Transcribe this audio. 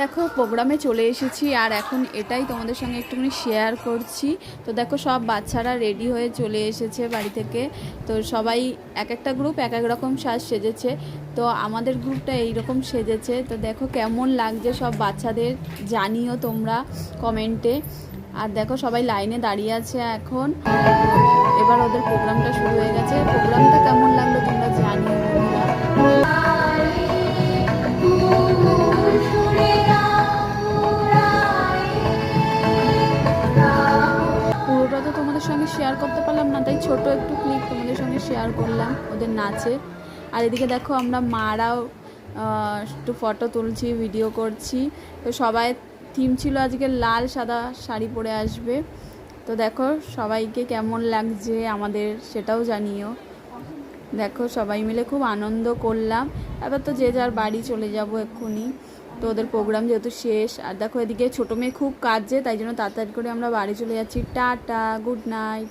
দেখো প্রোগ্রামে চলে এসেছি আর এখন এটাই তোমাদের সঙ্গে একটুখানি শেয়ার করছি। তো দেখো সব বাচ্চারা রেডি হয়ে চলে এসেছে বাড়ি থেকে। তো সবাই এক একটা গ্রুপ এক এক রকম সাজ সেজেছে। তো আমাদের গ্রুপটা এইরকম সেজেছে। তো দেখো কেমন লাগছে সব বাচ্চাদের, জানিও তোমরা কমেন্টে। আর দেখো সবাই লাইনে দাঁড়িয়ে আছে এখন। এবার ওদের প্রোগ্রামটা শুরু হয়ে গেছে। প্রোগ্রামটা কেমন লাগলো তোমরা জানিও বন্ধুরা। পুরোটা তো তোমাদের সঙ্গে শেয়ার করতে পারলাম না, তাই ছোট একটু ক্লিপ তোমাদের সঙ্গে শেয়ার করলাম ওদের নাচের। আর এদিকে দেখো আমরা মারাও একটু ফটো তুলছি, ভিডিও করছি। তো সবাই থিম ছিল আজকে লাল সাদা শাড়ি পরে আসবে। তো দেখো সবাইকে কেমন লাগছে আমাদের সেটাও জানিও। দেখো সবাই মিলে খুব আনন্দ করলাম। এবার তো যে যার বাড়ি চলে যাব এক্ষুনি। তো ওদের প্রোগ্রাম যেহেতু শেষ। আর দেখো এদিকে ছোটো মেয়ে খুব কাঁদছে, তাই জন্য তাড়াতাড়ি করে আমরা বাড়ি চলে যাচ্ছি। Tata, good night.